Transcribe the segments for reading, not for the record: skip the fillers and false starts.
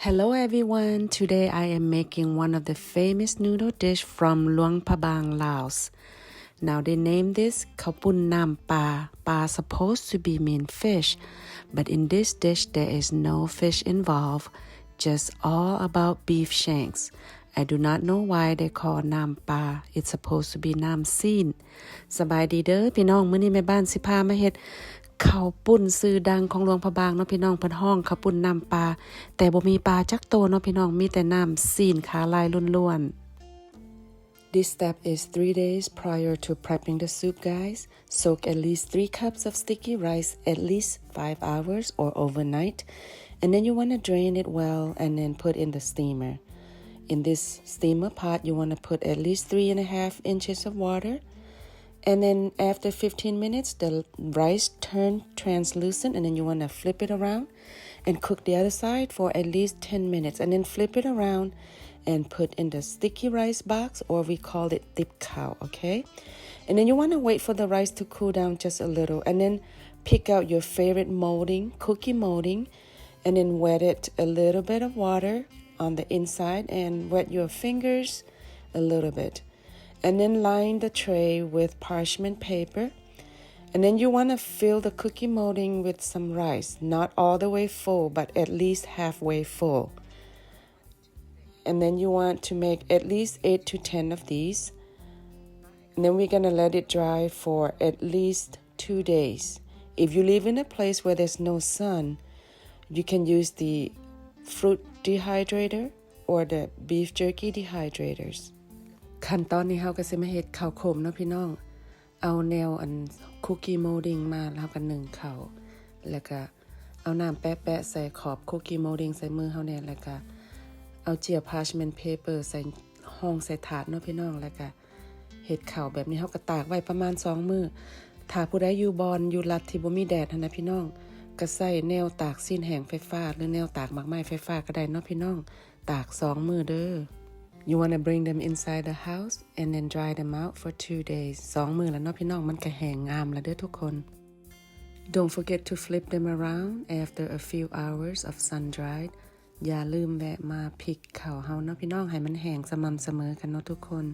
Hello everyone, today I am making one of the famous noodle dish from Luang Prabang, Laos. Now they name this Kowpoon Num Pa. Pa supposed to be mean fish, but in this dish there is no fish involved, just all about beef shanks. I do not know why they call Num Pa. It's supposed to be Num Seen. สบายดีเด้อพี่น้องมื้อนี้แม่บ้านสิพามาเฮ็ดข้าวปุ้นชื่อดังของหลวงพระบางเนาะพี่น้องเพิ่นฮ้องข้าวปุ้นน้ำปลาแต่บ่มีปลาจักโตเนาะพี่น้องมีแต่น้ำซีนขาลายล้วนๆ This step is 3 days prior to prepping the soup, guys. Soak at least 3 cups of sticky rice at least 5 hours or overnight. And then you want to drain it well and then put in the steamer. In this steamer pot, you want to put at least 3.5 inches of water.And then after 15 minutes, the rice turned translucent and then you want to flip it around and cook the other side for at least 10 minutes. And then flip it around and put in the sticky rice box, or we call it tip cow, okay? And then you want to wait for the rice to cool down just a little. And then pick out your favorite molding, cookie molding, and then wet it a little bit of water on the inside and wet your fingers a little bit.And then line the tray with parchment paper. And then you want to fill the cookie molding with some rice, not all the way full, but at least halfway full. And then you want to make at least 8 to 10 of these. And then we're going to let it dry for at least 2 days. If you live in a place where there's no sun, you can use the fruit dehydrator or the beef jerky dehydrators.ขั้นตอนนี้เฮาก็สิมาเฮ็ดข้าวโคมเนาะพี่น้องเอาแนวอันคุกกี้โมลดิ้งมาแล้วก็นึ่งข้าวแล้วก็เอาน้ำแปะๆใส่ขอบคุกกี้โมลดิ้งใส่มือเฮาแน่แล้วก็เอาเจียวพาร์ชเมนต์เพเปอร์ใส่ห้องใส่ถาดเนาะพี่น้องแล้วก็เฮ็ดข้าวแบบนี้เฮาก็ตากไว้ประมาณ2มื้อถ้าผู้ใดอยู่บอนอยู่รัฐที่บ่มีแดดหั่นนะพี่น้องก็ใส่แนวตากซีนแห้งไฟฟ้าหรือแนวตากหมากไม้ไฟฟ้าก็ได้เนาะพี่น้องตาก2มื้อเด้อYou want to bring them inside the house and then dry them out for 2 days. 2 มื้อแล้วเนาะพี่น้องมันก็แห้งงามแล้วเด้อทุกคน Don't forget to flip them around after a few hours of sun dried. อย่าลืมแวะมาพลิกข้าวเฮาเนาะพี่น้องให้มันแห้งสม่ำเสมอกันเนาะทุกคน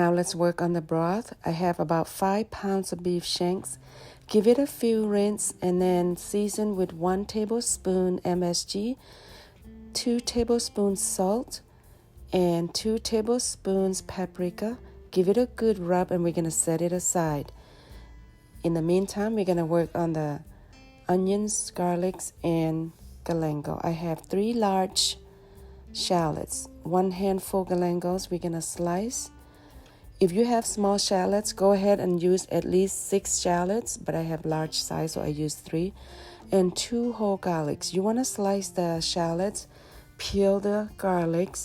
Now let's work on the broth. I have about 5 pounds of beef shanks.Give it a few rinse and then season with 1 tablespoon MSG, 2 tablespoons salt, and 2 tablespoons paprika. Give it a good rub and we're going to set it aside. In the meantime, we're going to work on the onions, garlics, and galangal. I have 3 large shallots. 1 handful galangals we're going to slice.If you have small shallots, go ahead and use at least 6 shallots, but I have large size, so I use 3. And 2 whole garlics. You want to slice the shallots, peel the garlics,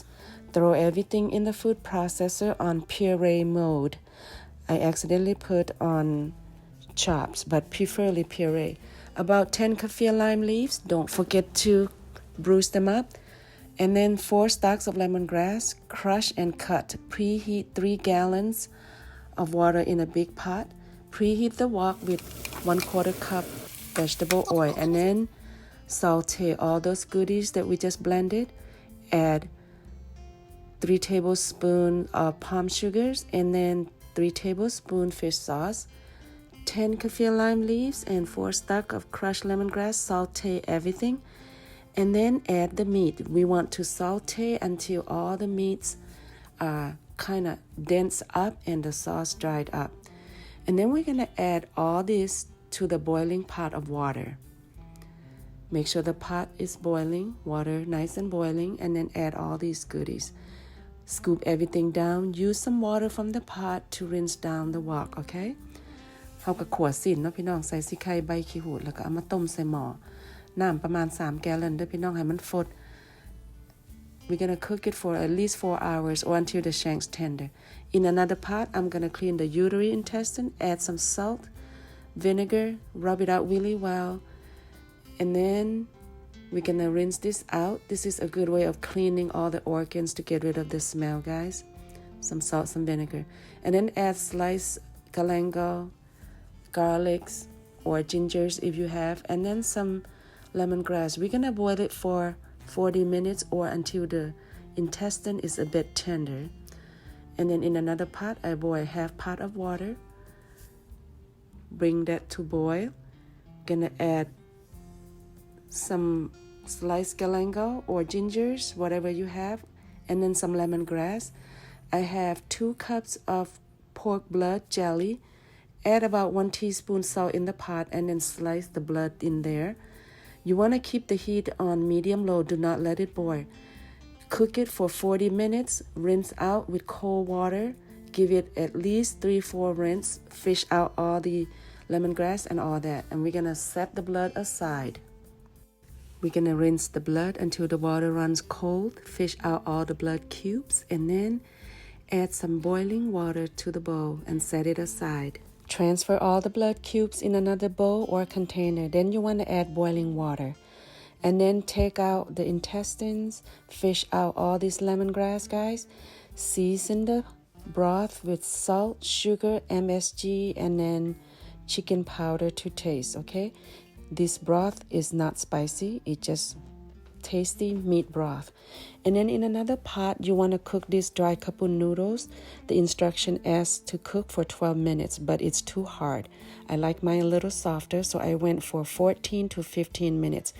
throw everything in the food processor on puree mode. I accidentally put on chops, but preferably puree. About 10 kaffir lime leaves. Don't forget to bruise them up.And then 4 stalks of lemongrass, crush and cut. Preheat 3 gallons of water in a big pot. Preheat the wok with 1/4 cup vegetable oil. And then saute all those goodies that we just blended. Add 3 tablespoons of palm sugars and then 3 tablespoons fish sauce. 10 kaffir lime leaves and 4 stalks of crushed lemongrass. Saute everything.And then add the meat. We want to saute until all the meats are kind of dense up and the sauce dried up. And then we're going to add all this to the boiling pot of water. Make sure the pot is boiling, water nice and boiling, and then add all these goodies. Scoop everything down. Use some water from the pot to rinse down the wok, okay? เฮาก็ขั่วซีนเนาะพี่น้องใส่สิไข่ใบขี้หูดแล้วก็เอามาต้มใส่หม้อน้ำประมาณ3 gallon เด้อพี่น้องให้มันฟด We're going to cook it for at least 4 hours or until the shanks tender. In another pot, I'm going to clean the utery intestine, add some salt, vinegar, rub it out really well. And then we're going to rinse this out. This is a good way of cleaning all the organs to get rid of the smell, guys. Some salt, some vinegar. And then add sliced galangal, garlics, or gingers if you have, and then some lemongrass. We're gonna boil it for 40 minutes or until the intestine is a bit tender. And then in another pot, I boil half pot of water. Bring that to boil. Gonna add some sliced galangal or gingers, whatever you have, and then some lemongrass. I have 2 cups of pork blood jelly. Add about 1 teaspoon salt in the pot and then slice the blood in there. You want to keep the heat on medium-low. Do not let it boil. Cook it for 40 minutes. Rinse out with cold water. Give it at least 3-4 rinse. Fish out all the lemongrass and all that. And we're going to set the blood aside. We're going to rinse the blood until the water runs cold. Fish out all the blood cubes. And then add some boiling water to the bowl and set it aside. Transfer all the blood cubes in another bowl or container. Then you want to add boiling water. And then take out the intestines. Fish out all this lemongrass, guys. Season the broth with salt, sugar, MSG, and then chicken powder to taste, okay? This broth is not spicy. It's just tasty meat broth. And then in another pot, you want to cook these dry Kowpoon noodles. The instruction asks to cook for 12 minutes, but it's too hard. I like mine a little softer, so I went for 14 to 15 minutes.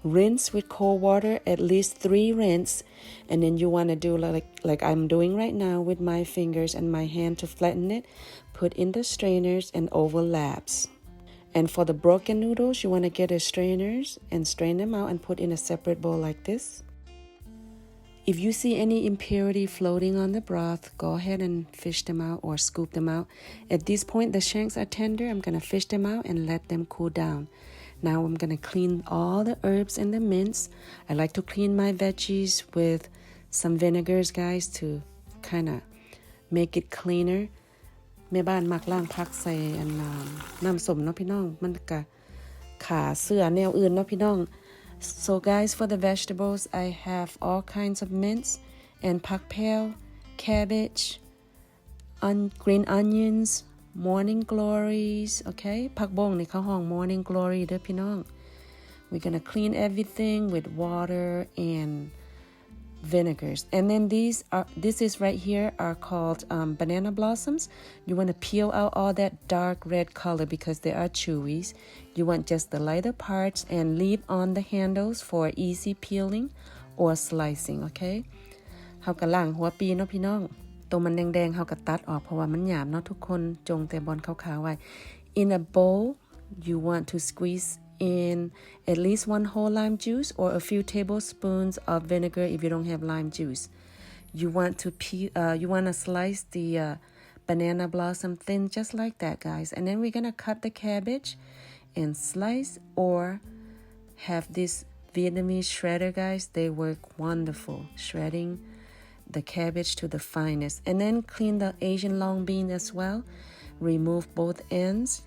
Rinse with cold water, at least 3 rinse, and then you want to do like I'm doing right now with my fingers and my hand to flatten it. Put in the strainers and overlaps. And for the broken noodles, you want to get the strainers and strain them out and put in a separate bowl like this. If you see any impurity floating on the broth, go ahead and fish them out or scoop them out. At this point, the shanks are tender. I'm going to fish them out and let them cool down. Now I'm going to clean all the herbs and the mince. I like to clean my veggies with some vinegars, guys, to kind of make it cleaner. แม่บ้านมักล้างผักใส่น้ำส้มเนาะพี่น้องมันก็ขาเสื้อแนวอื่นเนาะพี่น้อง So guys, for the vegetables, I have all kinds of mince and pak pell, cabbage, green onions, morning glories, okay? ผักบงนี่เขาห้อง morning glory เด้อพี่น้อง We're gonna clean everything with water and vinegars. And then this is right here are called banana blossoms. You want to peel out all that dark red color because they are chewy. You want just the lighter parts and leave on the handles for easy peeling or slicing, okay? เฮาก็ล้างหัวปีเนาะพี่น้องตรงมันแดงๆเฮาก็ตัดออกเพราะว่ามันหยาบเนาะทุกคนจงแต่บอลขาวๆไว้ In a bowl, you want to squeeze in at least 1 whole lime juice or a few tablespoons of vinegar if you don't have lime juice. You want to slice the banana blossom thin just like that, guys. And then we're going to cut the cabbage and slice or have this Vietnamese shredder, guys. They work wonderful, shredding the cabbage to the finest. And then clean the Asian long bean as well. Remove both ends.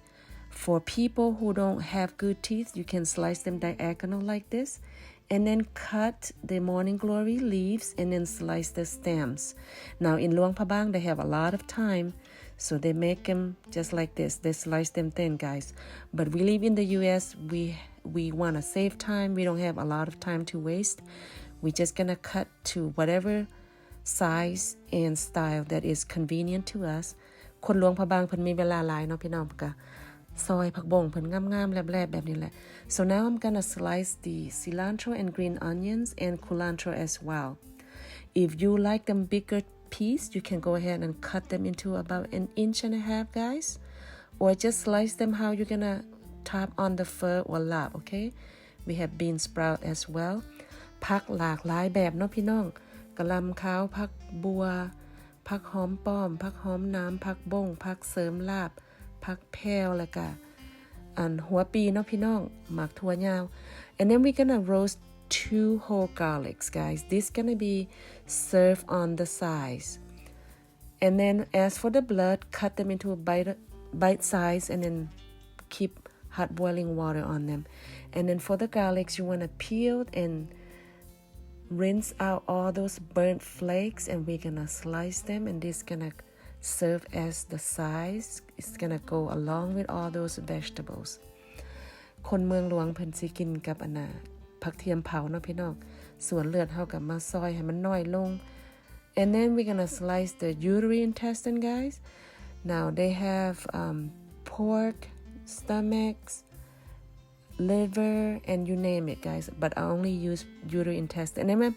For people who don't have good teeth, you can slice them diagonal like this. And then cut the morning glory leaves and then slice the stems. Now in Luang Prabang, they have a lot of time, so they make them just like this. They slice them thin, guys. But we live in the U.S., we want to save time. We don't have a lot of time to waste. We're just going to cut to whatever size and style that is convenient to us. คนหลวงพระบางเพิ่นมีเวลาหลายเนาะพี่น้องก็ซอยผักบงเพิ่นงามๆแลบๆแบบนี้แหละ So now I'm gonna slice the cilantro and green onions and crulantro as well. If you like them bigger piece, you can go ahead and cut them into about 1.5 inches, guys. Or just slice them how you're gonna top on the fur or lap, okay? We have bean sprout as well. ผักหลากหลายแบบเนาะพี่น้องกะหล่ำขาวผักบัวผักหอมป้อมผักหอมน้ำผักบงผักเสริมลาบผักแพรวแล้วก็หัวปีเนาะพี่น้องหมักถั่วยาว and then we're gonna roast 2 whole garlics, guys. This gonna be served on the sides. And then as for the blood, cut them into bite size and then keep hot boiling water on them. And then for the garlics, you want to peel and rinse out all those burnt flakes, and we're gonna slice them, and this gonna serve as the size. It's gonna go along with all those vegetables. คนเมืองหลวงเพิ่นสิกินกับอันน่ะผักเทียมเผาเนาะพี่น้องส่วนเลือดเฮาก็มาซอยให้มันน้อยลง And then we're gonna slice the utery intestine, guys. Now they have pork, stomachs, liver, and you name it, guys. But I only use utery intestine. And then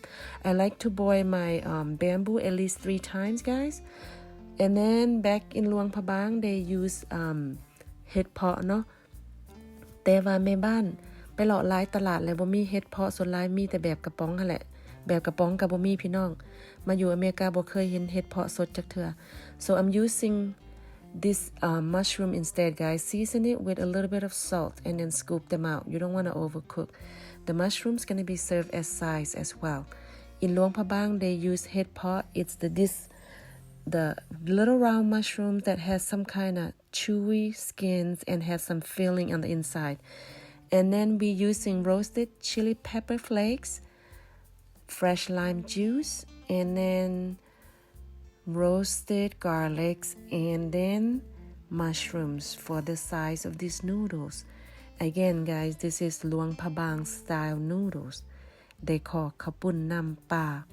I like to boil my bamboo at least 3 times, guys. And then back in Luang Prabang, they use เห็ดเพาะเนาะแต่ว่าแม่บ้านไปเลาะหลายตลาดแล้วบ่มีเห็ดเพาะส่วนหลายมีแต่แบบกระป๋องนั่นแหละแบบกระป๋องก็บ่มีพี่น้องมาอยู่อเมริกาบ่เคยเห็นเห็ดเพาะสดจักเทื่อ So I'm using this mushroom instead, guys. Season it with a little bit of salt and then scoop them out. You don't want to overcook. The mushroom's going to be served as sides as well. In Luang Prabang, they use hed pot. It's the little round mushroom that has some kind of chewy skins and has some filling on the inside. And then we're using roasted chili pepper flakes, fresh lime juice, and then roasted garlics, and then mushrooms for the size of these noodles. Again, guys, this is Luang Prabang style noodles. They call Kowpoon Num Pa.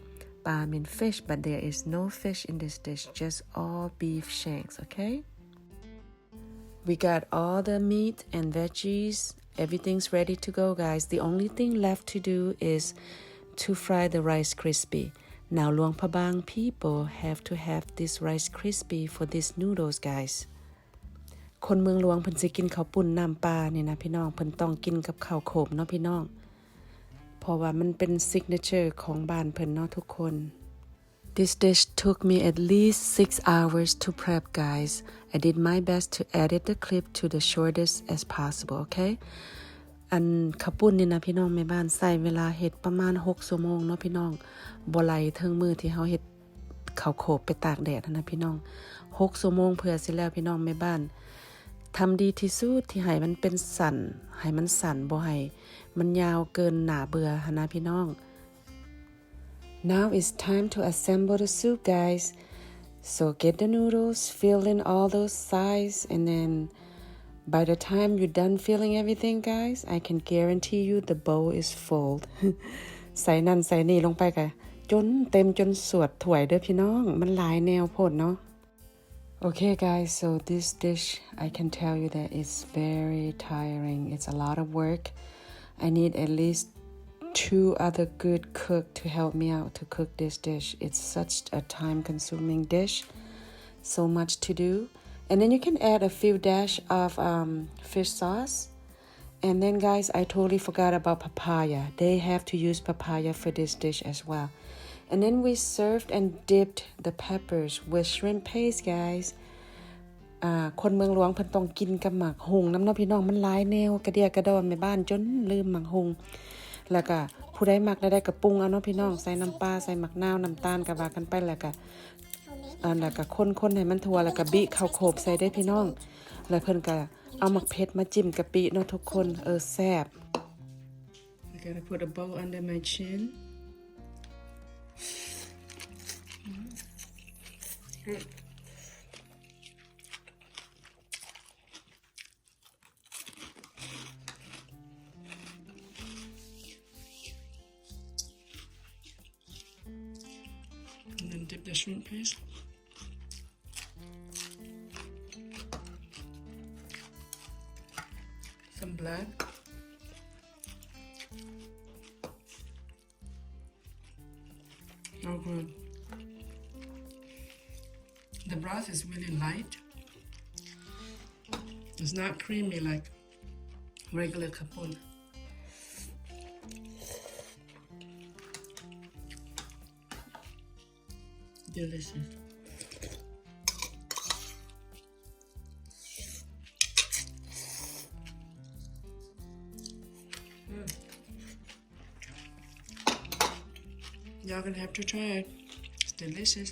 Pa mean fish, but there is no fish in this dish, just all beef shanks, okay? We got all the meat and veggies. Everything's ready to go, guys. The only thing left to do is to fry the rice crispy.Now, Luang Prabang people have to have this rice crispy for these noodles, guys. คนเมืองหลวงเพิ่นสิกินข้าวปุ้นน้ำปลานี่นะพี่น้องเพิ่นต้องกินกับข้าวโขบเนาะพี่น้องเพราะว่ามันเป็น signature ของบ้านเพิ่นเนาะทุกคน This dish took me at least 6 hours to prep, guys. I did my best to edit the clip to the shortest as possible, okay?อันข้าวปุ้นนี่นะพี่น้องแม่บ้านใส่เวลาเฮ็ดประมาณ6ชั่วโมงเนาะพี่น้องบ่ไหลถึงมื้อที่เฮาเฮ็ดข้าวโขบไปตากแดดนะพี่น้อง6ชั่วโมงเพื่อสิแล้วพี่น้องแม่บ้านทำดีที่สุดที่ให้มันเป็นสันให้มันสั่นบ่ให้มันยาวเกินหน้าเบื่อนะพี่น้อง Now it's time to assemble the soup, guys. So get the noodles, fill in all those sides, and then.By the time you're done filling everything, guys, I can guarantee you the bowl is full. ใส่นั่นใส่นี่ลงไปกะจนเต็มจนสวดถ้วยเด้อพี่น้องมันหลายแนวโพดเนาะ Okay, guys, so this dish, I can tell you that it's very tiring. It's a lot of work. I need at least 2 other good cooks to help me out to cook this dish. It's such a time-consuming dish. So much to do.And then you can add a few dash of fish sauce. And then, guys, I totally forgot about papaya. They have to use papaya for this dish as well. And then we served and dipped the peppers with shrimp paste, guys. คนเมืองหลวงเพิ่นต้องกินกับหมักหุงน้ำเนาะพี่น้องมันหลายแนวกระเดียกระดอนแม่บ้านจนลืมหมักหุงแล้วก็ผู้ใดมักได้ก็ปรุงเอาเนาะพี่น้องใส่น้ำปลาใส่หมักนาวน้ำตาลก็ว่ากันไปแล้วก็แล้วก็คนๆให้มันทั่วแล้วก็บิข้าวโขบใส่ได้พี่น้องแล้วเพิ่นก็เอาหมักเผ็ดมาจิ้มกะปิเนาะทุกคนแซ่บ I gotta put a bow under my chin and then dip the shrimp paste some blood oh good the broth is really light it's not creamy like regular Kowpoon delicious Y'all gonna have to try it. It's delicious.